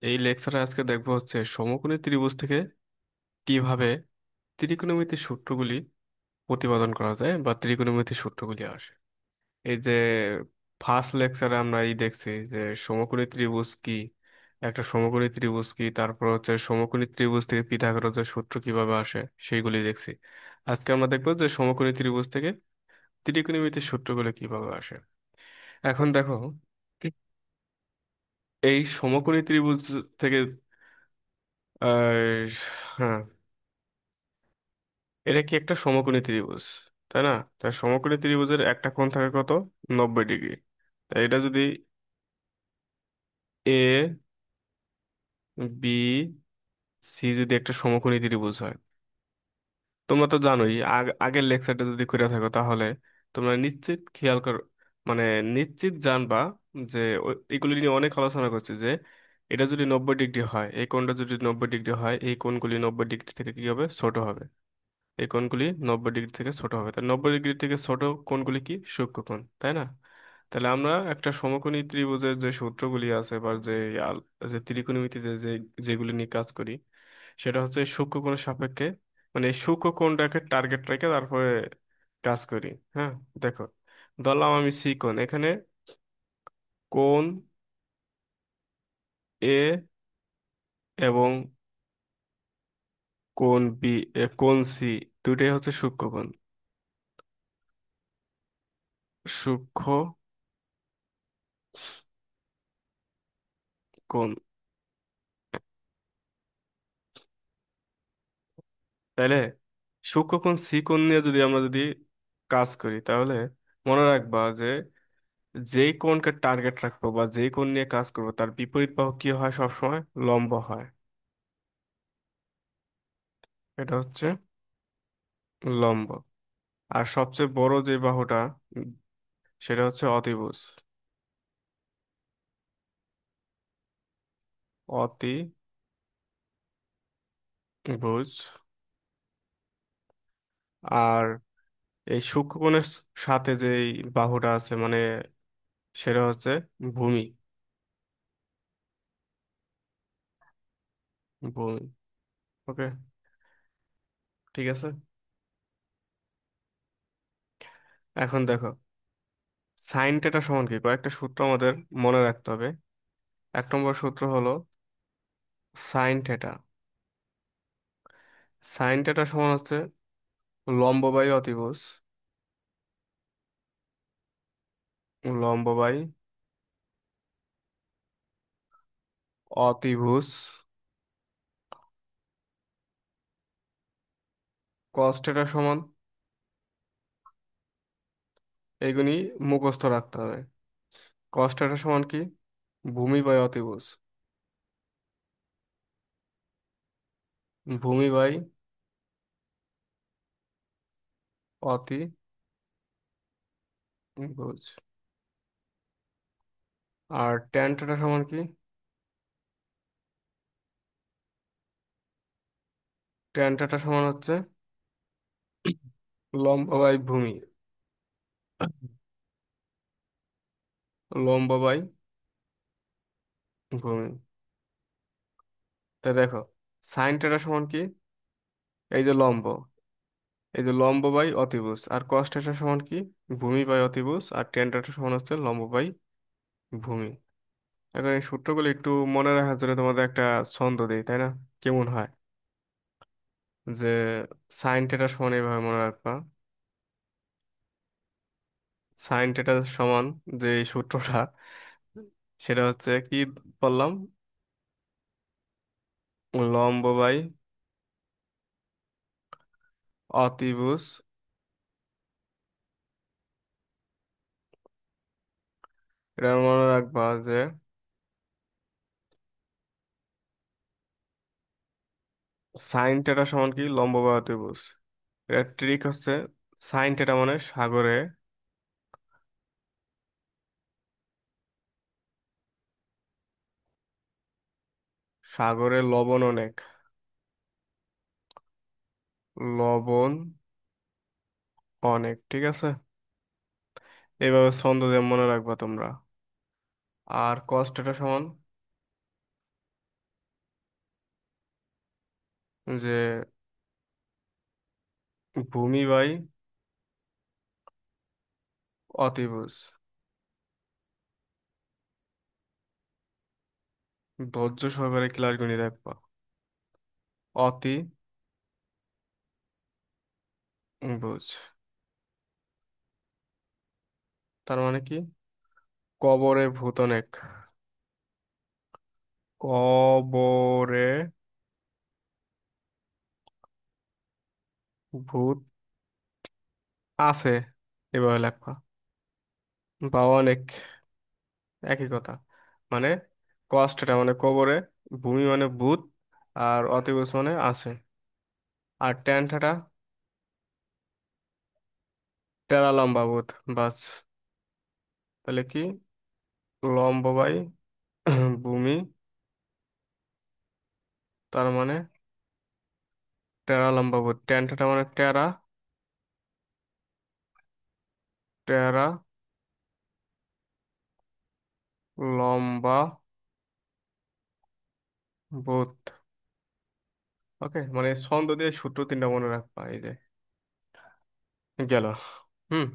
এই লেকচারে আজকে দেখবো হচ্ছে সমকোণী ত্রিভুজ থেকে কিভাবে ত্রিকোণমিতির সূত্রগুলি প্রতিপাদন করা যায় বা ত্রিকোণমিতির সূত্রগুলি আসে। এই যে ফার্স্ট লেকচারে আমরা এই দেখছি যে সমকোণী ত্রিভুজ কি, একটা সমকোণী ত্রিভুজ কি, তারপর হচ্ছে সমকোণী ত্রিভুজ থেকে পিথাগোরাসের সূত্র কিভাবে আসে সেইগুলি দেখছি। আজকে আমরা দেখবো যে সমকোণী ত্রিভুজ থেকে ত্রিকোণমিতির সূত্রগুলো কিভাবে আসে। এখন দেখো, এই সমকোণী ত্রিভুজ থেকে হ্যাঁ, এটা কি একটা সমকোণী ত্রিভুজ, তাই না? তাই সমকোণী ত্রিভুজের একটা কোণ থাকে কত? 90 ডিগ্রি। তাই এটা যদি এ বি সি যদি একটা সমকোণী ত্রিভুজ হয়, তোমরা তো জানোই, আগের লেকচারটা যদি করে থাকো তাহলে তোমরা নিশ্চিত খেয়াল কর, মানে নিশ্চিত জানবা যে এগুলি নিয়ে অনেক আলোচনা করছে যে এটা যদি 90 ডিগ্রি হয়, এই কোণটা যদি 90 ডিগ্রি হয়, এই কোণগুলি 90 ডিগ্রি থেকে কি হবে? ছোট হবে। এই কোণগুলি 90 ডিগ্রি থেকে ছোট হবে। তাই 90 ডিগ্রি থেকে ছোট কোণগুলি কি? সূক্ষ্মকোণ, তাই না? তাহলে আমরা একটা সমকোণী ত্রিভুজের যে সূত্রগুলি আছে বা যে ত্রিকোণমিতিতে যেগুলি নিয়ে কাজ করি, সেটা হচ্ছে সূক্ষ্মকোণের সাপেক্ষে, মানে এই সূক্ষ্মকোণটাকে টার্গেট রেখে তারপরে কাজ করি। হ্যাঁ, দেখো, ধরলাম আমি সি কোণ, এখানে কোণ এ এবং কোণ বি, কোণ সি, দুইটাই হচ্ছে সূক্ষ্মকোণ। সূক্ষ্ম কোণ। তাইলে সূক্ষ্মকোণ সি কোণ নিয়ে যদি আমরা কাজ করি, তাহলে মনে রাখবা যে যেই কোণকে টার্গেট রাখবো বা যেই কোণ নিয়ে কাজ করবো, তার বিপরীত বাহু কি হয়? সবসময় লম্ব হয়। এটা হচ্ছে লম্ব। আর সবচেয়ে বড় যে বাহুটা, উম, সেটা হচ্ছে অতিভুজ। অতিভুজ। আর এই সূক্ষ্মকোণের সাথে যে বাহুটা আছে, মানে সেটা হচ্ছে ভূমি। ভূমি। ওকে, ঠিক আছে। এখন দেখো, সাইন থিটা সমান কি? কয়েকটা সূত্র আমাদের মনে রাখতে হবে। 1 নম্বর সূত্র হলো সাইন থিটা। সাইন থিটা সমান হচ্ছে লম্ব বাই অতিভুজ, লম্ব বাই অতিভুজ। কস থিটা সমান, এইগুলি মুখস্থ রাখতে হবে। কস থিটা সমান কি? ভূমি বাই অতিভুজ। ভূমি বাই অতিভুজ। আর ট্যান থিটা সমান কি? ট্যান থিটা সমান হচ্ছে লম্ব বাই ভূমি। লম্ব বাই ভূমি। তাই দেখো, সাইন থিটা সমান কি? এই যে লম্ব, এই যে লম্ব বাই অতিভুজ। আর কস থিটা সমান কি? ভূমি বাই অতিভুজ। আর ট্যান থিটা সমান হচ্ছে লম্ব বাই ভূমি। এখন এই সূত্রগুলো একটু মনে রাখার জন্য তোমাদের একটা ছন্দ দেই, তাই না? কেমন হয় যে সাইন থিটা সমান এইভাবে মনে রাখবা। সাইন থিটা সমান যে এই সূত্রটা, সেটা হচ্ছে কি বললাম? লম্ব বাই অতিভুজ। এটা মনে রাখবা যে সাইন থিটা সমান কি? লম্ব বাই অতিভুজ। এটা ট্রিক হচ্ছে, সাইন থিটা মানে সাগরে, সাগরে লবণ অনেক, লবণ অনেক, ঠিক আছে? এইভাবে ছন্দ দিয়ে মনে রাখবা তোমরা। আর কস থিটা সমান যে ভূমি বাই অতিভুজ, ধৈর্য সহকারে ক্লাসগুলি দেখবা। অতি বুঝ, তার মানে কি? কবরে ভূত অনেক। কবরে ভূত আছে, এভাবে লেখবা। বা অনেক, একই কথা। মানে কষ্টটা মানে কবরে, ভূমি মানে ভূত, আর অতিভুজ মানে আছে। আর ট্যান থাটা টেরা লম্বা ভূত, বাস। তাহলে কি? লম্ব বাই ভূমি, তার মানে টেরা লম্বা ভূত। ট্যান থাটা মানে টেরা, টেরা লম্বা ভূত। ওকে, মানে ছন্দ দিয়ে সূত্র তিনটা মনে রাখবা, এই যে গেল। হুম,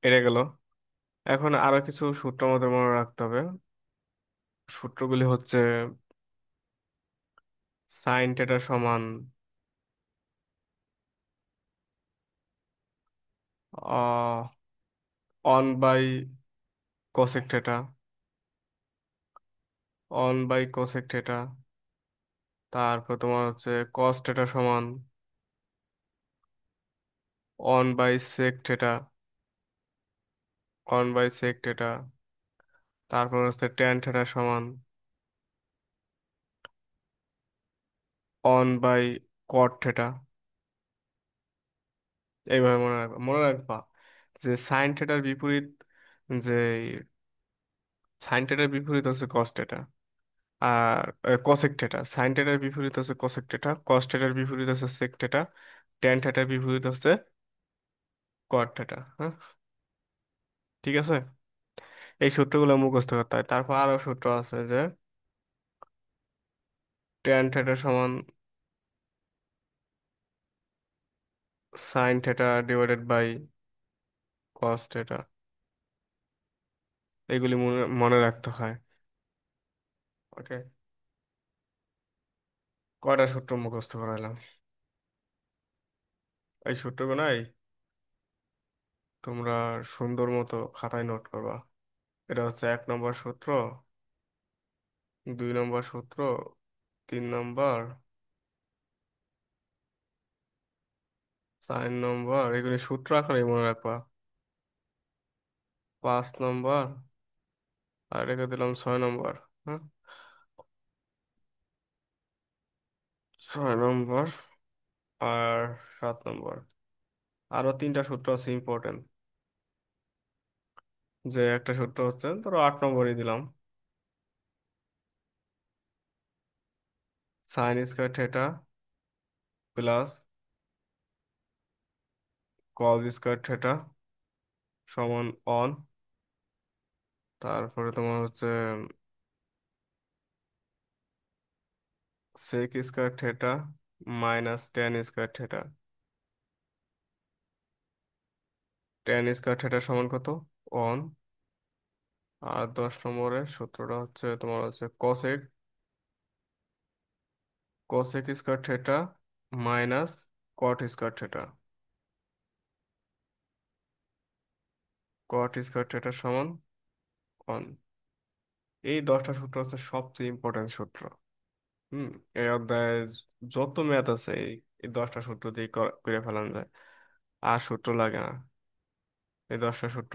এটা গেল। এখন আরো কিছু সূত্র আমাদের মনে রাখতে হবে। সূত্রগুলি হচ্ছে সাইন থিটা সমান one by cosec theta, one by cosec theta. তারপর তোমার হচ্ছে কস থিটা সমান one by sec theta, one by sec theta. তারপর হচ্ছে ট্যান থিটা সমান অন বাই কট থিটা। এইভাবে মনে রাখবা, মনে রাখবা যে সাইন থিটার বিপরীত, যে সাইন থিটার বিপরীত হচ্ছে কস থিটা। আর কোসেক থিটা, সাইন থিটার বিপরীত হচ্ছে কোসেক থিটা, কস থিটার বিপরীত হচ্ছে সেক থিটা, ট্যান থিটার বিপরীত হচ্ছে কট থিটা। হ্যাঁ, ঠিক আছে। এই সূত্রগুলো মুখস্থ করতে হয়। তারপর আরো সূত্র আছে যে ট্যান থিটা সমান sine theta divided by cos theta. এগুলি মনে মনে রাখতে হয়। ওকে, কয়টা সূত্র মুখস্থ করাইলাম? এই সূত্রগুলাই তোমরা সুন্দর মতো খাতায় নোট করবা। এটা হচ্ছে 1 নম্বর সূত্র, 2 নম্বর সূত্র, 3 নম্বর, 4 নম্বর। এগুলি সূত্র আকারে মনে রাখবা। 5 নম্বর, আর রেখে দিলাম 6 নম্বর। হ্যাঁ, 6 নম্বর আর 7 নম্বর। আরো 3টা সূত্র আছে ইম্পর্টেন্ট। যে একটা সূত্র হচ্ছে, ধরো 8 নম্বরই দিলাম, sine square theta plus cos square theta সমান অন। তারপরে তোমার হচ্ছে sec square theta minus tan square theta. Tan square theta সমান কত? অন। আর 10 নম্বরের সূত্রটা হচ্ছে তোমার হচ্ছে cosec, cosec square theta minus cot square theta. কট স্কয়ার থিটা সমান অন। এই 10টা সূত্র হচ্ছে সবচেয়ে ইম্পর্টেন্ট সূত্র। হুম, এই অধ্যায়ে যত ম্যাথ আছে এই 10টা সূত্র দিয়ে করে ফেলানো যায়। আর সূত্র লাগে না। এই 10টা সূত্র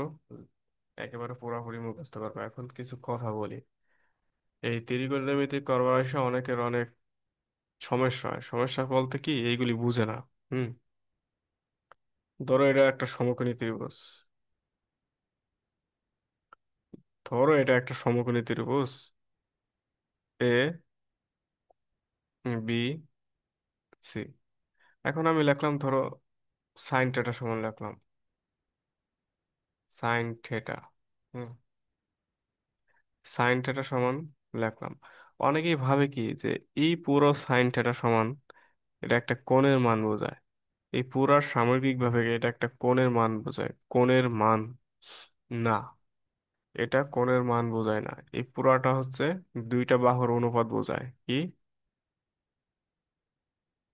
একেবারে পুরোপুরি মুখস্থ করবে। এখন কিছু কথা বলি। এই ত্রিকোণমিতিক করবার এসে অনেকের অনেক সমস্যা হয়। সমস্যা বলতে কি, এইগুলি বুঝে না। হুম, ধরো এটা একটা সমকোণী ত্রিভুজ, ধরো এটা একটা সমকোণী ত্রিভুজ এ বি সি। এখন আমি লিখলাম ধরো সাইন থিটা সমান লিখলাম সাইন থিটা। হুম, সাইন থিটা সমান লিখলাম। অনেকেই ভাবে কি যে এই পুরো সাইন থিটা সমান এটা একটা কোণের মান বোঝায়। এই পুরা সামগ্রিক ভাবে এটা একটা কোণের মান বোঝায়, কোণের মান না, এটা কোণের মান বোঝায় না। এই পুরাটা হচ্ছে দুইটা বাহুর অনুপাত বোঝায়। কি?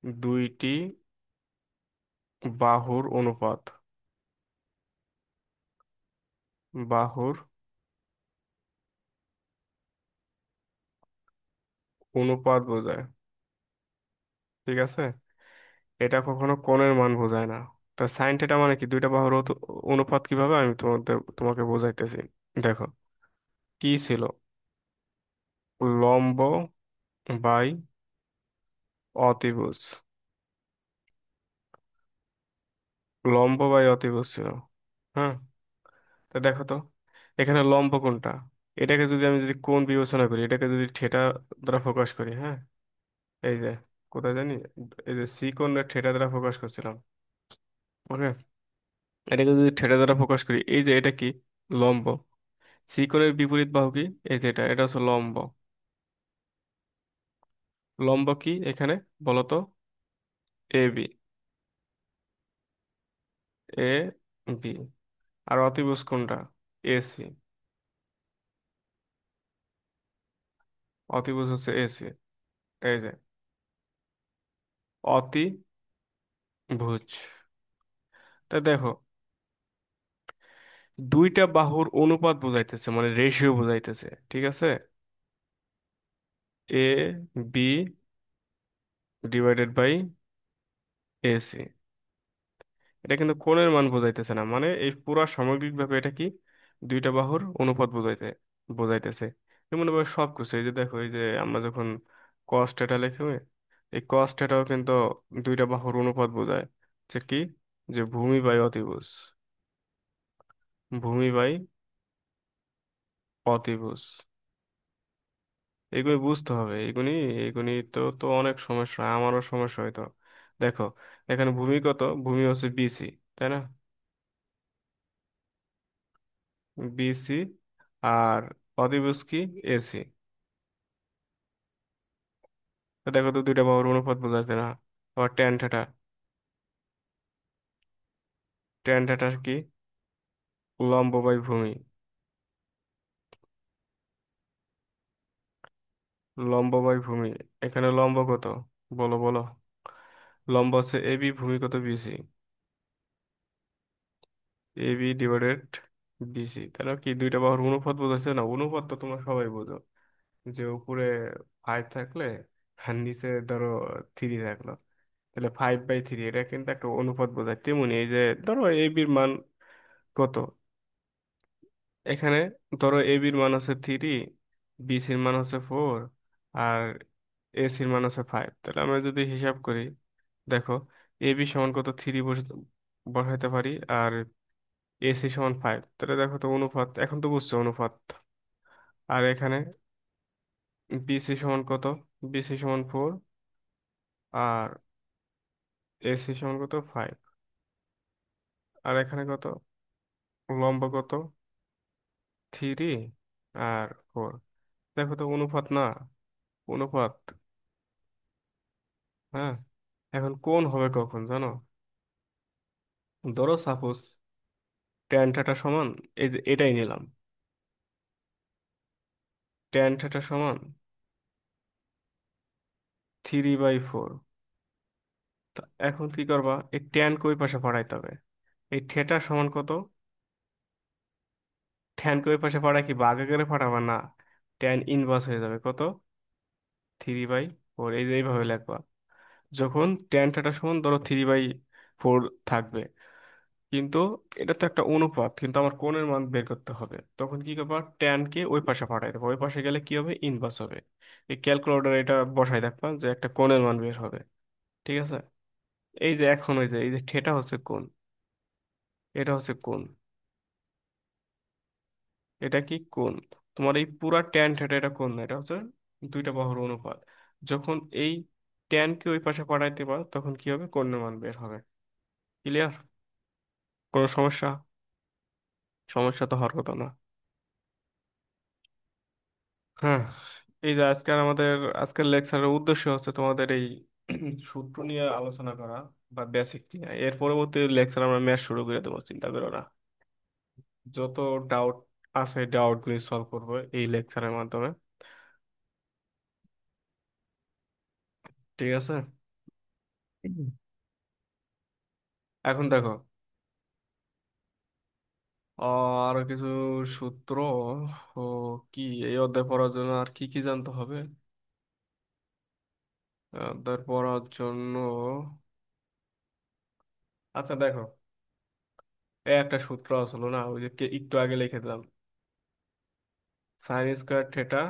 দুইটি বাহুর অনুপাত, বাহুর অনুপাত বোঝায়। ঠিক আছে, এটা কখনো কোণের মান বোঝায় না। তা সাইন থিটা মানে কি? দুইটা বাহুর অনুপাত কিভাবে আমি তোমাকে বোঝাইতেছি। দেখো, কি ছিল? লম্ব বাই অতিভুজ। লম্ব বাই অতিভুজ ছিল। হ্যাঁ, তো দেখো তো, এখানে লম্ব কোনটা? এটাকে যদি আমি যদি কোণ বিবেচনা করি, এটাকে যদি থিটা দ্বারা প্রকাশ করি, হ্যাঁ, এই যে, কোথায় জানি, এই যে সি কোণের থিটা দ্বারা প্রকাশ করছিলাম। ওকে, এটাকে যদি থিটা দ্বারা প্রকাশ করি, এই যে এটা কি? লম্ব। সি কোণের বিপরীত বাহু কি? এই যে এটা হচ্ছে লম্ব। লম্ব কি এখানে বলতো? A B, A B. আর অতিভুজ কোনটা? এসি। অতিভুজ হচ্ছে এসি। এই যে অতিভুজ। তা দেখো, দুইটা বাহুর অনুপাত বোঝাইতেছে, মানে রেশিও বোঝাইতেছে। ঠিক আছে, A B divided by AC. এটা কিন্তু কোণের মান বোঝাইতেছে না, মানে এই পুরা সামগ্রিকভাবে এটা কি? দুইটা বাহুর অনুপাত বোঝাইতেছে। যেমন এবার সব কিছু, এই যে দেখো, এই যে আমরা যখন কস থিটা লিখি, এই কস থিটাও কিন্তু দুইটা বাহুর অনুপাত বোঝায়। যে কি? যে ভূমি বাই অতিভুজ, ভূমি বাই অতিভুজ। এগুলি বুঝতে হবে, এগুলি, এগুলি তো অনেক সমস্যা, আমারও সমস্যা হয়তো। দেখো, এখানে ভূমি কত? ভূমি হচ্ছে বিসি, তাই না? বিসি। আর অতিভুজ কি? এসি। দেখো তো, দুইটা বাহুর অনুপাত বোঝাচ্ছে না? আবার ট্যান থিটা, ট্যান থিটা কি? লম্ব বাই ভূমি, লম্ব বাই ভূমি। এখানে লম্ব কত? বলো বলো। লম্ব হচ্ছে এবি, ভূমি কত? বিসি। এবি ডিভাইডেড বিসি, তাহলে কি দুইটা বাহুর অনুপাত বোঝাচ্ছে না? অনুপাত তো তোমরা সবাই বোঝো, যে উপরে 5 থাকলে আর নিচে ধরো 3 থাকলো, তাহলে 5/3, এটা কিন্তু একটা অনুপাত বোঝায়। তেমনি এই যে ধরো এবির মান কত এখানে, ধরো এবির মান হচ্ছে 3, বিসির মান হচ্ছে 4, আর এসির মান হচ্ছে 5। তাহলে আমরা যদি হিসাব করি, দেখো, এবি সমান কত? 3 বসাইতে পারি, আর এসি সমান 5। তাহলে দেখো তো অনুপাত, এখন তো বুঝছো অনুপাত। আর এখানে বিসি সমান কত? বিসি সমান 4, আর এসি সমান কত? 5। আর এখানে কত? লম্ব কত? 3 আর 4। দেখো তো অনুপাত না? অনুপাত। হ্যাঁ, এখন কোণ হবে কখন জানো? ধরো সাপোজ ট্যান থিটা সমান, এটাই নিলাম, ট্যান থিটা সমান 3/4। এখন কি করবা? এই ট্যান কে ওই পাশে পাঠাইতে হবে। এই থিটা সমান কত? ট্যান কে ওই পাশে পাঠায় কি বাঘে করে পাঠাবা না? ট্যান ইনভার্স হয়ে যাবে কত? 3/4। এই যে এইভাবে লিখবা, যখন ট্যান থিটা সমান ধরো 3/4 থাকবে। কিন্তু এটা তো একটা অনুপাত, কিন্তু আমার কোণের মান বের করতে হবে, তখন কি করবা? ট্যান কে ওই পাশে পাঠাই দেবো, ওই পাশে গেলে কি হবে? ইনভার্স হবে। এই ক্যালকুলেটর এটা বসাই দেখবা যে একটা কোণের মান বের হবে। ঠিক আছে, এই যে এখন ওই যে এই যে থিটা হচ্ছে কোণ, এটা হচ্ছে কোণ, এটা কি? কোণ। তোমার এই পুরা ট্যান থিটা এটা কোণ না, এটা হচ্ছে দুইটা বাহুর অনুপাত। যখন এই ট্যান কে ওই পাশে পাঠাইতে পারো, তখন কি হবে? কোণের মান বের হবে। ক্লিয়ার? কোনো সমস্যা? সমস্যা তো হওয়ার কথা না। হ্যাঁ, এই যে আজকের লেকচারের উদ্দেশ্য হচ্ছে তোমাদের এই সূত্র নিয়ে আলোচনা করা বা বেসিক নিয়ে। এর পরবর্তী লেকচার আমরা ম্যাথ শুরু করে দেবো, চিন্তা করো না। যত ডাউট আছে ডাউট গুলি সলভ করবো এই লেকচারের মাধ্যমে। ঠিক আছে। হুম। এখন দেখো, আরো কিছু সূত্র ও কি এই অধ্যায় পড়ার জন্য আর কি কি জানতে হবে। অধ্যায় পড়ার জন্য আচ্ছা দেখো, এই একটা সূত্র আসলো না, ওই যে একটু আগে লিখে দিলাম, sine square theta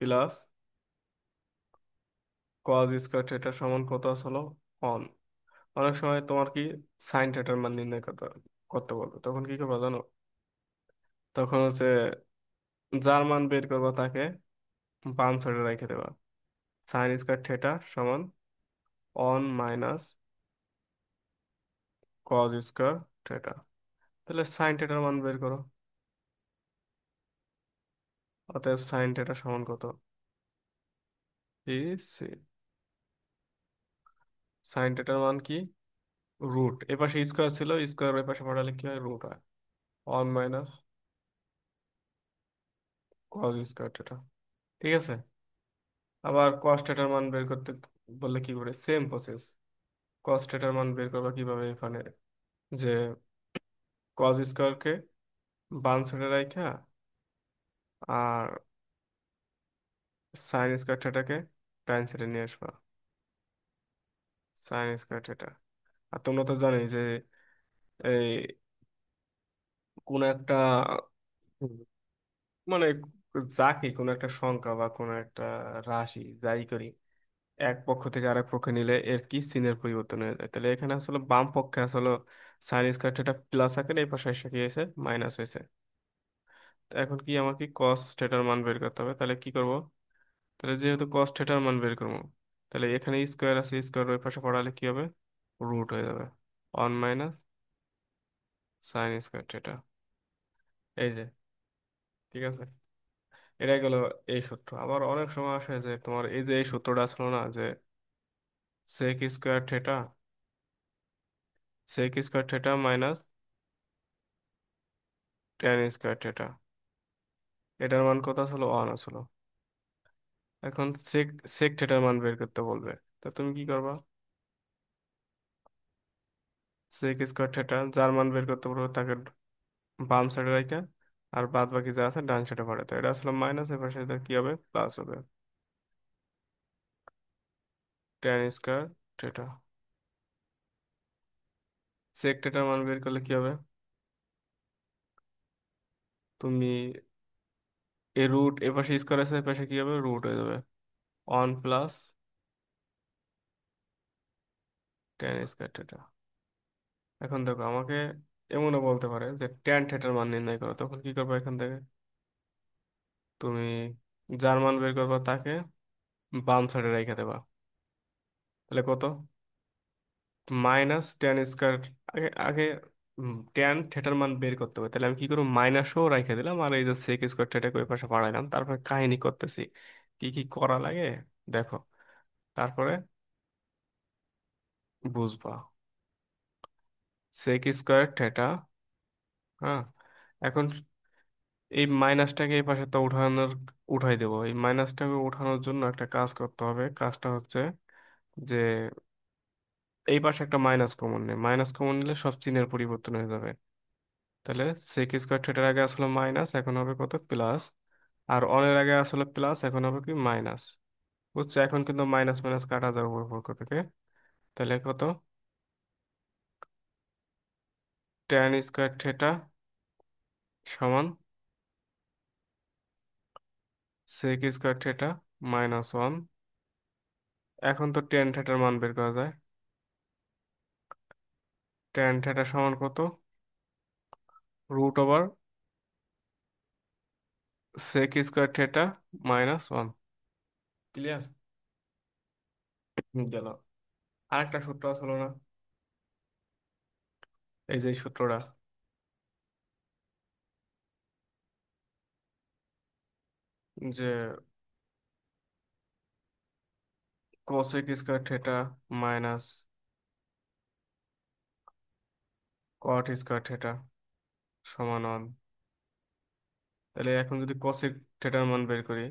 plus cos square theta সমান কত আসলো, অন। অনেক সময় তোমার কি সাইন থিটার মান নির্ণয় করতে করতে বলবে, তখন কি করবে জানো? তখন হচ্ছে যার মান বের করবো তাকে বাম সাইডে রেখে দেবা। সাইন স্কোয়ার থিটা সমান on minus cos square theta. তাহলে সাইন থিটার মান বের করো। অতএব সাইন থিটা সমান কত, সি। সাইন থিটার মান কি, রুট, এ পাশে স্কোয়ার ছিল, স্কোয়ার ওই পাশে পাঠালে কি হয়, রুট হয়। On minus cos square theta. ঠিক আছে। আবার কস থিটার মান বের করতে বললে কি করে, সেম প্রসেস। কস থিটার মান বের করবা কিভাবে, এখানে যে কজ স্কোয়ারকে বাম সাইডে রাখা আর সাইন স্কোয়ার থিটাকে ডান সাইডে নিয়ে আসবা। Sine square theta. আর তোমরা তো জানোই যে এই কোন একটা হুম, মানে যাকে কোনো একটা সংখ্যা বা কোনো একটা রাশি যাই করি, এক পক্ষ থেকে আরেক পক্ষে নিলে এর কি চিহ্নের পরিবর্তন হয়ে যায়। তাহলে এখানে আসলে বাম পক্ষে আসলে সাইন স্কোয়ার থিটা প্লাস আকারে, এই পাশে এসে কি হয়েছে, মাইনাস হয়েছে। তো এখন কি আমাকে কস থিটার মান বের করতে হবে, তাহলে কি করব? তাহলে যেহেতু কস থিটার মান বের করবো, তাহলে এখানে স্কোয়ার আছে, স্কোয়ার ওই পাশে পড়ালে কি হবে, রুট হয়ে যাবে। One minus sine square theta. এই যে, ঠিক আছে। এটাই গেল এই সূত্র। আবার অনেক সময় আসে যে তোমার এই যে এই সূত্রটা আসলো না, যে sec square theta, sec square theta minus tan square theta, এটার মান কত আসলো, ওয়ান আসলো। এখন সেক সেক থিটার মান বের করতে বলবে, তা তুমি কি করবা? সেক স্কোয়ার থিটা যার মান বের করতে বলবে তাকে বাম সাইডে রাখা আর বাদ বাকি যা আছে ডান সাইডে পাঠাতে, এটা আসলে মাইনাস, এর পাশে এটা কি হবে, প্লাস হবে। টেন স্কোয়ার থিটা, সেক থিটার মান বের করলে কি হবে, তুমি এ রুট এ পাশে স্কোয়ার আছে, এ পাশে কি হবে, রুট হয়ে যাবে। One plus ten square theta. এখন দেখো আমাকে এমনও বলতে পারে যে ট্যান থিটার মান নির্ণয় করো, তখন কি করবে, এখান থেকে তুমি যার মান বের করবা তাকে বাম সাইডে রেখে দেবা। তাহলে কত, মাইনাস টেন স্কোয়ার। আগে আগে ট্যান থিটার মান বের করতে হবে, তাহলে আমি কি করবো, মাইনাসও রেখে দিলাম আর এই যে সেক স্কোয়ার থিটাকে ওই পাশে বাড়াইলাম, তারপর কাহিনী করতেছি কি কি করা লাগে, দেখো, তারপরে বুঝবা। সেক স্কোয়ার থিটা, হ্যাঁ। এখন এই মাইনাসটাকে এই পাশে তো উঠাই দেবো। এই মাইনাসটাকে উঠানোর জন্য একটা কাজ করতে হবে, কাজটা হচ্ছে যে এই পাশে একটা মাইনাস কমন নেই, মাইনাস কমন নিলে সব চিহ্নের পরিবর্তন হয়ে যাবে। তাহলে সেক স্কোয়ার থিটার আগে আসলে মাইনাস, এখন হবে কত, প্লাস। আর অনের আগে আসলে প্লাস, এখন হবে কি, মাইনাস। বুঝছো, এখন কিন্তু মাইনাস মাইনাস কাটা যাবে উপর পক্ষ থেকে। তাহলে কত, ট্যান স্কোয়ার থিটা সমান sec square theta minus one. এখন তো ট্যান থিটার মান বের করা যায়। ট্যান থিটা সমান কত, root over sec square theta minus one. Clear? গেল। আরেকটা সূত্র আসলো না, এই যে এই সূত্রটা, যে কোসেক স্কোয়ার থিটা মাইনাস কট স্কোয়ার থিটা সমান 1। তাহলে এখন যদি কোসেক থিটার মান বের করি,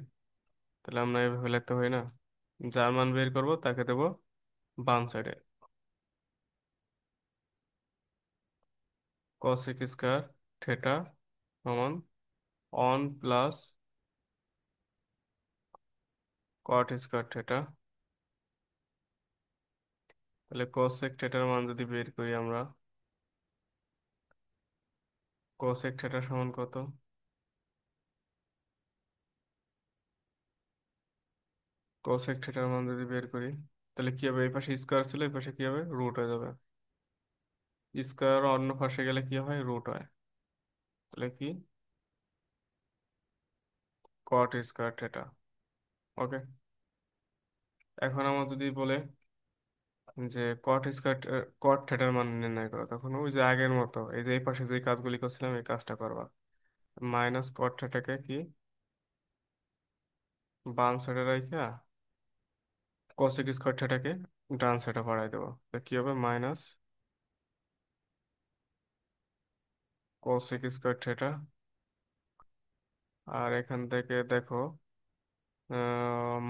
তাহলে আমরা এভাবে লিখতে হয় না, যার মান বের করব তাকে দেব বাম সাইডে। কোসেক স্কোয়ার থিটা সমান 1 প্লাস কট স্কোয়ার থিটা। তাহলে কোসেক থিটার মান যদি বের করি আমরা, কোসেক থিটা সমান কত? কোসেক থিটার মান যদি বের করি, তাহলে কি হবে? এই পাশে স্কোয়ার ছিল, এই পাশে কি হবে? রুট হয়ে যাবে। স্কোয়ার অন্য পাশে গেলে কি হয়? রুট হয়। তাহলে কি? Cot square theta. ওকে। এখন আমার যদি বলে যে কট থিটার মান নির্ণয় করো, তখন ওই যে আগের মতো এই যে এই পাশে যে কাজগুলি করছিলাম এই কাজটা করবা। মাইনাস কট থিটাকে কি বাম সাইডে রাখা, কোসেক স্কোয়ার থিটাকে ডান সাইডে বাড়াই দেবো। তো কি হবে? Minus cosec square theta. আর এখান থেকে দেখো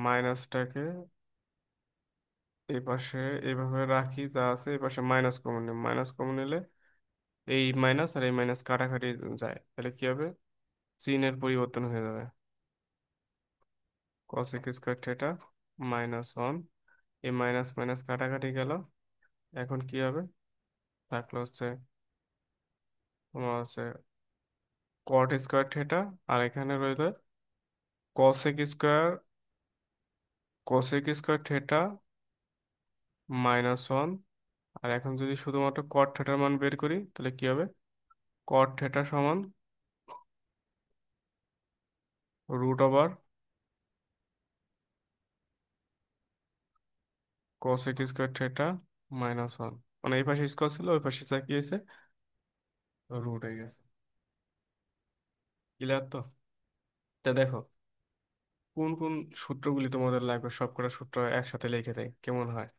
মাইনাসটাকে এই পাশে এইভাবে রাখি, যা আছে এই পাশে মাইনাস কমন নিই, মাইনাস কমন নিলে এই মাইনাস আর এই মাইনাস কাটাকাটি যায়, তাহলে কি হবে? চিহ্নের পরিবর্তন হয়ে যাবে। কসেক স্কোয়ার থিটা মাইনাস 1, এই মাইনাস মাইনাস কাটাকাটি গেল। এখন কি হবে? থাকলো হচ্ছে তোমার হচ্ছে কট স্কোয়ার থিটা, আর এখানে রইল কসেক স্কোয়ার, থিটা -1। আর এখন যদি শুধুমাত্র কট থিটার মান বের করি, তাহলে কি হবে? কট থিটা সমান √, কোসেক স্কোয়ার থিটা -1। মানে এই পাশে স্কোয়ার ছিল, ওই পাশে যা কি হয়েছে? রুট হয়ে গেছে। ক্লিয়ার তো? তা দেখো, কোন কোন সূত্রগুলি তোমাদের লাগবে সবকটা সূত্র একসাথে লিখে দেয়, কেমন হয়?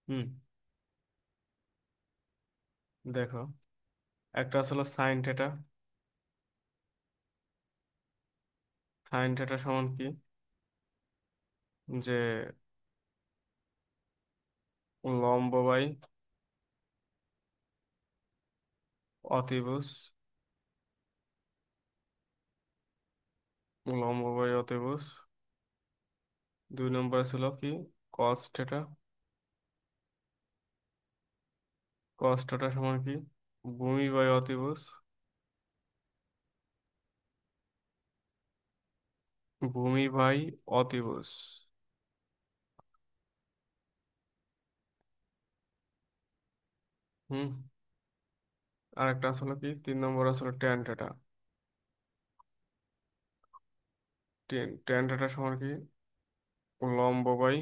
হুম। দেখো, একটা আসলে সাইন থিটা। সাইন থিটা সমান কি? যে লম্ব বাই অতিভুজ, লম্ব বাই অতিভুজ। 2 নম্বরে ছিল কি? Cos theta. কস থিটা সমান কি? ভূমি বাই অতিভুজ, ভূমি বাই অতিভুজ। হুম। আর একটা আসলে কি, 3 নম্বর আসলে ট্যান থিটা। ট্যান থিটা সমান কি? লম্ব বাই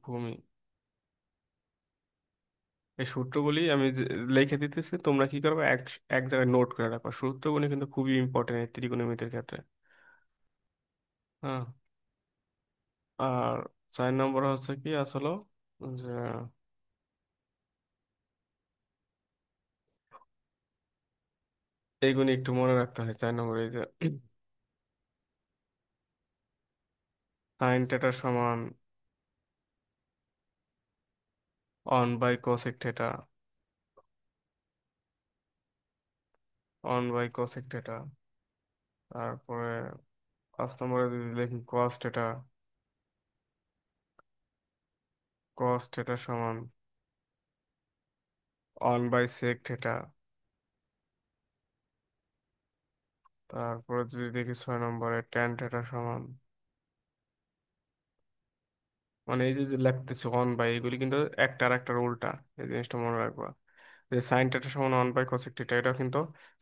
ভূমি। এই সূত্রগুলি আমি লিখে দিতেছি, তোমরা কি করবে? এক এক জায়গায় নোট করে রাখো। সূত্রগুলি কিন্তু খুবই ইম্পর্টেন্ট এই ত্রিকোণমিতির ক্ষেত্রে। হ্যাঁ। আর 4 নম্বর হচ্ছে কি আসলে, যে এইগুলি একটু মনে রাখতে হয়। 4 নম্বর এই যে সাইন থিটা সমান 1/cosec থিটা, 1/cosec থিটা। তারপরে 5 নম্বরে যদি লিখি cos থিটা সমান 1/sec থিটা। তারপরে যদি দেখি 6 নম্বরে ট্যান থিটা সমান, মানে এই যে যে লিখতেছি 1/, এগুলি কিন্তু একটা আর একটার উল্টা। এই জিনিসটা মনে রাখবা, যে সাইন থিটা সমান 1/cosec থিটা, এটা কিন্তু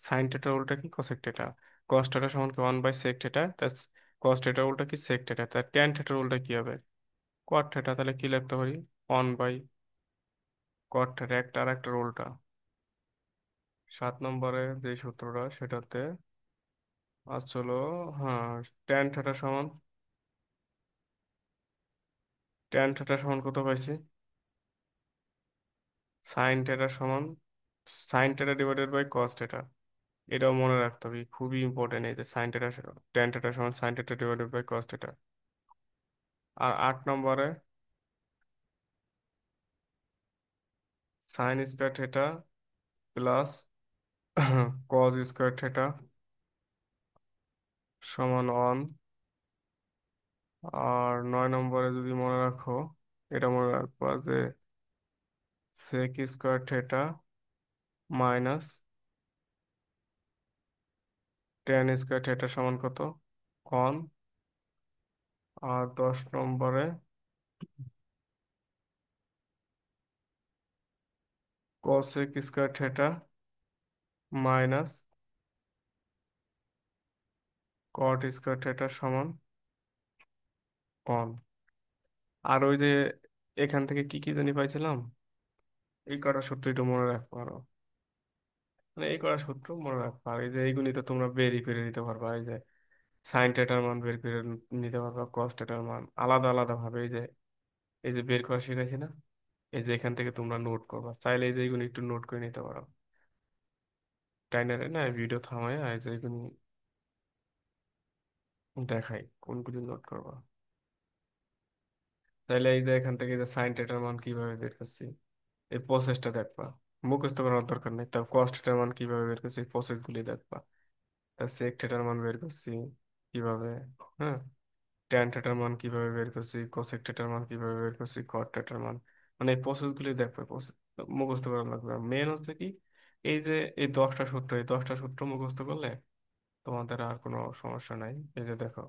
সাইন থিটার উল্টা কি? cosec theta. cos থিটা সমান কি? 1/sec theta. তা cos থিটার উল্টা কি? sec theta. তা ট্যান থিটার উল্টা কি হবে? cot theta. তাহলে কি লিখতে পারি? 1/cot থিটা, একটা আর একটার উল্টা। 7 নম্বরে যে সূত্রটা সেটাতে আসলে, হ্যাঁ, ট্যান থিটা সমান ট্যান থিটা সমান কত পাইছি? সাইন থিটা সমান sine theta divided by cos theta. এটাও মনে রাখতে হবে, খুবই ইম্পর্টেন্ট। এই যে সাইন থিটা, ট্যান থিটা সমান sine theta divided by cos theta. আর 8 নম্বরে sine square theta plus cos square theta সমান 1। আর 9 নম্বরে যদি মনে রাখো, এটা মনে রাখবা যে sec square theta minus tan square theta সমান কত? কন। আর 10 নম্বরে cosec square theta minus cot square theta সমান কন। আর ওই যে এখান থেকে কি কি জানি পাইছিলাম, এই কটা সূত্র একটু মনে রাখবো আরো। মানে এই কটা সূত্র মনে রাখবো, আর এই যে এইগুলি তো তোমরা বেরই করে নিতে পারবা। এই যে সাইন থিটার মান বের করে নিতে পারবা, কস থিটার মান আলাদা আলাদা ভাবে। এই যে বের করা শিখাইছি না, এই যে এখান থেকে তোমরা নোট করবা, চাইলে এই যে এইগুলো একটু নোট করে নিতে পারো। টাইনারে না ভিডিও থামায় এই যে এইগুলো দেখাই কোনগুলি নোট করবা। তাইলে এই যে এখান থেকে যে সাইন থিটার মান কিভাবে বের করছি, এই প্রসেসটা দেখবা। মুখস্থ করার দরকার নেই। তার কস থিটার মান কিভাবে বের করছি, এই প্রসেস গুলি দেখবা। তার সেক থিটার মান বের করছি কিভাবে, হ্যাঁ, ট্যান থিটার মান কিভাবে বের করছি, কোসেক থিটার মান কিভাবে বের করছি, কট থিটার মান। মানে এই প্রসেস গুলি দেখবে, প্রসেস মুখস্থ করা লাগবে। মেন হচ্ছে কি, এই যে এই 10টা সূত্র, এই 10টা সূত্র মুখস্থ করলে তোমাদের আর কোনো সমস্যা নাই। এই যে দেখো,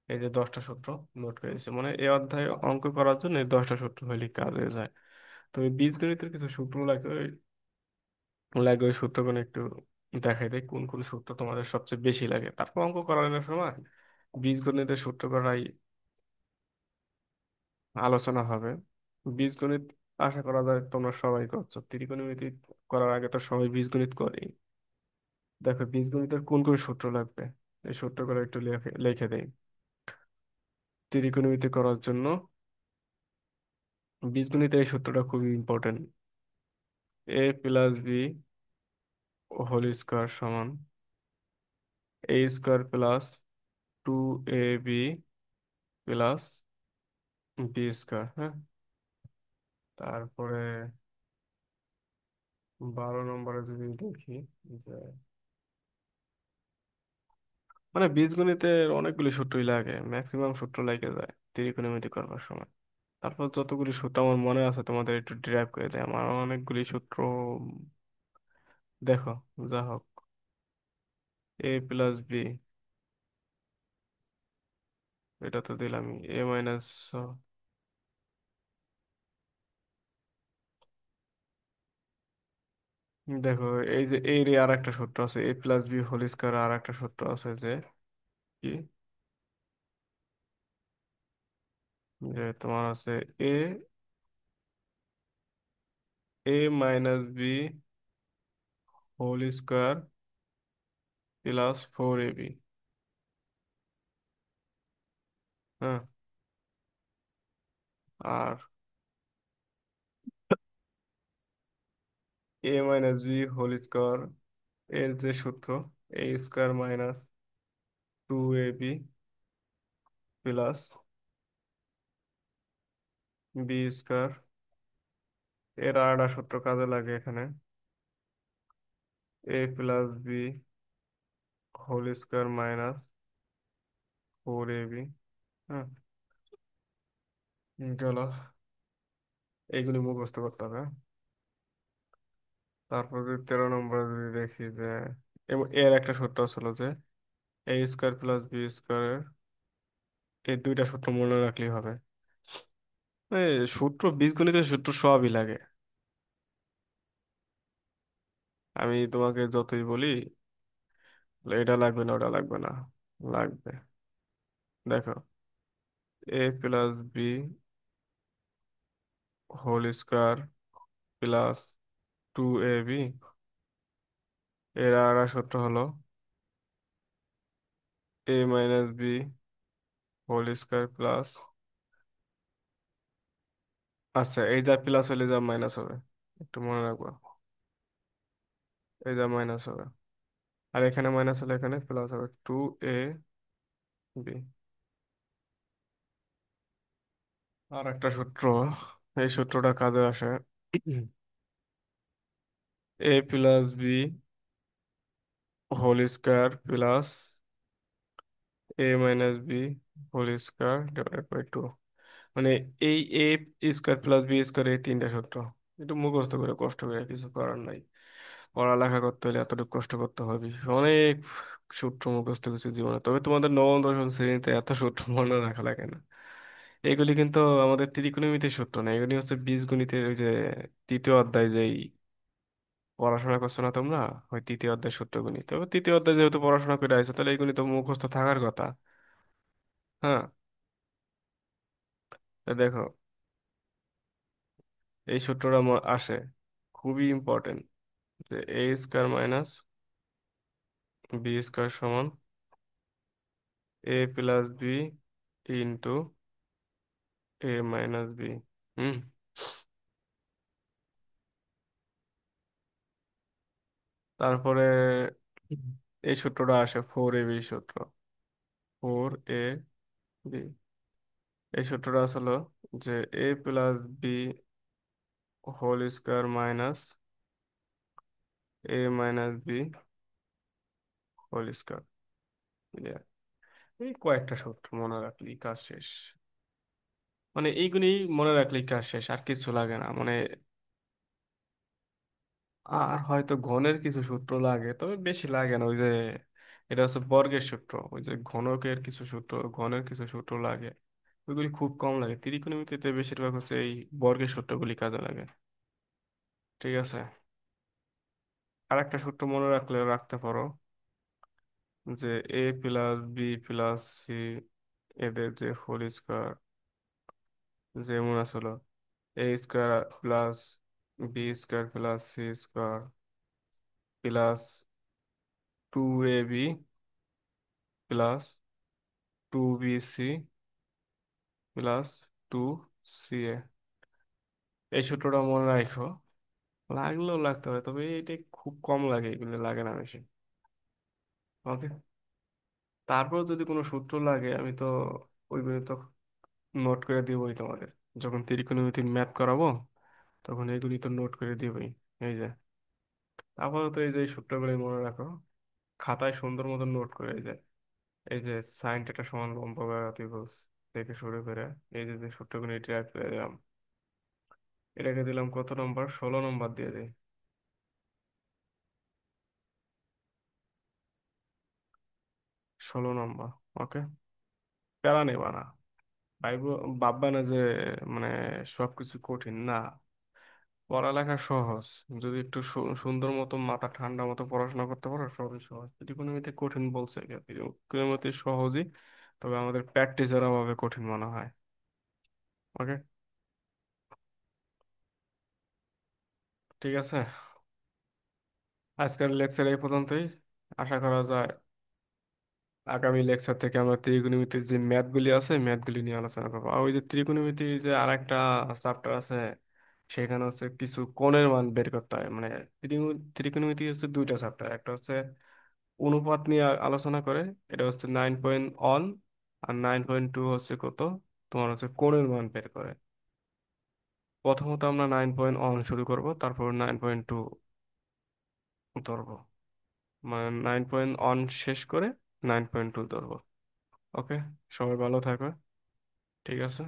এই যে 10টা সূত্র নোট করে দিয়েছে, মানে এই অধ্যায়ে অঙ্ক করার জন্য এই 10টা সূত্র হইলে কাজ হয়ে যায়। তবে বীজগণিতের কিছু সূত্র লাগবে, লাগবে ওই সূত্রগুলো একটু দেখাই দেয় কোন কোন সূত্র তোমাদের সবচেয়ে বেশি লাগে, তারপর অঙ্ক করানোর সময় বীজগণিতের সূত্র করাই আলোচনা হবে। বীজগণিত আশা করা যায় তোমরা সবাই করছো, ত্রিকোণমিতি করার আগে তো সবাই বীজগণিত করে। দেখো বীজগণিতের কোন কোন সূত্র লাগবে, এই সূত্রগুলো একটু লিখে লিখে দেই। ত্রিকোণমিতি করার জন্য বীজগণিতের এই সূত্রটা খুবই important. A plus B whole square সমান A square plus 2ab plus B square. হ্যাঁ, তারপরে 12 নম্বরে যদি দেখি যে, মানে বীজগণিতের অনেকগুলি সূত্রই লাগে, ম্যাক্সিমাম সূত্র লাগে যায় ত্রিকোণমিতি করবার সময়। তারপর যতগুলি সূত্র আমার মনে আছে তোমাদের একটু ডিরাইভ করে দেয়, আমার অনেকগুলি সূত্র। দেখো, যা হোক, এ প্লাস বি, এটা তো দিলামই, এ মাইনাস, দেখো এই যে এর আর একটা সূত্র আছে, A plus B whole square, আর একটা সূত্র আছে যে কি, যে তোমার আছে A A minus B whole square plus 4ab। হ্যাঁ, আর A minus B whole square এর যে সূত্র, A square minus 2ab plus B square. এর আর একটা সূত্র কাজে লাগে এখানে, A plus B whole square minus 4ab। হ্যাঁ, চলো এইগুলি মুখস্থ করতে হবে। তারপর যদি 13 নম্বরে যদি দেখি যে এর একটা সূত্র ছিল যে এ স্কোয়ার প্লাস বি স্কোয়ার, এই দুইটা সূত্র মনে রাখলেই হবে। এই সূত্র, বীজগণিতের সূত্র সবই লাগে। আমি তোমাকে যতই বলি এটা লাগবে না, ওটা লাগবে না, লাগবে। দেখো, A plus B whole square plus 2ab, এর আর একটা সূত্র হলো A minus B whole square plus আচ্ছা, এই যা প্লাস হলে যা মাইনাস হবে, একটু মনে রাখবা। এই যা মাইনাস হবে, আর এখানে মাইনাস হলে এখানে প্লাস হবে, 2ab। আর একটা সূত্র, এই সূত্রটা কাজে আসে। a+b whole square plus a-b whole square divided by 2। মানে এই a square plus B square, এই তিনটা সূত্র একটু মুখস্থ করে, কষ্ট করে, কিছু করার নাই। পড়ালেখা করতে হলে এতটুকু কষ্ট করতে হবে। অনেক সূত্র মুখস্থ কিছু জীবনে, তবে তোমাদের নবম দশম শ্রেণীতে এত সূত্র মনে রাখা লাগে না। এগুলি কিন্তু আমাদের ত্রিকোণমিতির সূত্র না, এগুলি হচ্ছে বীজগণিতের ওই যে তৃতীয় অধ্যায় যেই পড়াশোনা করছো না তোমরা, ওই তৃতীয় অধ্যায় সূত্রগুলি। তবে তৃতীয় অধ্যায় যেহেতু পড়াশোনা করে আইছো, তাহলে এইগুলি তো মুখস্থ থাকার কথা। হ্যাঁ, তা দেখো, এই সূত্রটা আসে, খুবই ইম্পর্টেন্ট, যে এ স্কয়ার মাইনাস বি স্কয়ার সমান a+b ইন্টু a-b। হুম। তারপরে এই সূত্রটা আসে 4ab সূত্র, 4ab। এই সূত্রটা আসলে যে a+b whole square minus a-b whole square. Clear? এই কয়েকটা সূত্র মনে রাখলেই কাজ শেষ। মানে এইগুলি মনে রাখলেই কাজ শেষ, আর কিছু লাগে না মানে। আর হয়তো ঘনের কিছু সূত্র লাগে, তবে বেশি লাগে না। ওই যে এটা হচ্ছে বর্গের সূত্র, ওই যে ঘনকের কিছু সূত্র, ঘনের কিছু সূত্র লাগে, ওইগুলি খুব কম লাগে। ত্রিকোণমিতিতে বেশিরভাগ হচ্ছে এই বর্গের সূত্রগুলি কাজে লাগে। ঠিক আছে? আর একটা সূত্র মনে রাখলে রাখতে পারো, যে a+b+c এদের যে হোল স্কয়ার, যেমন আসলো a² plus b² plus c² plus 2ab plus 2bc plus 2ca। এই সূত্রটা মনে রাখো, লাগলেও লাগতে হবে, তবে এটা খুব কম লাগে, এগুলো লাগে না বেশি। ওকে। তারপর যদি কোনো সূত্র লাগে, আমি তো ওইগুলো তো নোট করে দিবই তোমাদের, যখন ত্রিকোণমিতির ম্যাথ করাবো তখন এগুলি তো নোট করে দিবই। এই যে আপাতত এই যে এই সূত্রগুলি মনে রাখো, খাতায় সুন্দর মতো নোট করে। এই যে সাইন থিটা সমান লম্ব বা ত্রিভুজ থেকে শুরু করে এই যে যে সূত্রগুলো, এটা করে দিলাম। এটাকে দিলাম কত নম্বর, 16 নম্বর দিয়ে দিই। 16 নম্বর। ওকে। প্যারা নেবা না, ভাববা না যে মানে সবকিছু কঠিন না। পড়ালেখা সহজ, যদি একটু সুন্দর মতো মাথা ঠান্ডা মতো পড়াশোনা করতে পারো, সবই সহজ। ত্রিকোণমিতি কঠিন বলছে কেউ? ত্রিকোণমিতি সহজই, তবে আমাদের প্র্যাকটিসের অভাবে কঠিন মনে হয়। ওকে। ঠিক আছে, আজকের লেকচার এই পর্যন্তই। আশা করা যায় আগামী লেকচার থেকে আমরা ত্রিকোণমিতির যে ম্যাথগুলি আছে, ম্যাথগুলি নিয়ে আলোচনা করবো। আর ওই যে ত্রিকোণমিতি যে আরেকটা চ্যাপ্টার আছে, সেখানে হচ্ছে কিছু কোণের মান বের করতে হয়। মানে ত্রিকোণমিতি হচ্ছে দুইটা চ্যাপ্টার, একটা হচ্ছে অনুপাত নিয়ে আলোচনা করে, এটা হচ্ছে 9.1, আর 9.2 হচ্ছে কত, তোমার হচ্ছে কোণের মান বের করে। প্রথমত আমরা 9.1 শুরু করব, তারপর 9.2 ধরবো, মানে 9.1 শেষ করে 9.2 ধরবো। ওকে, সবাই ভালো থাকো। ঠিক আছে।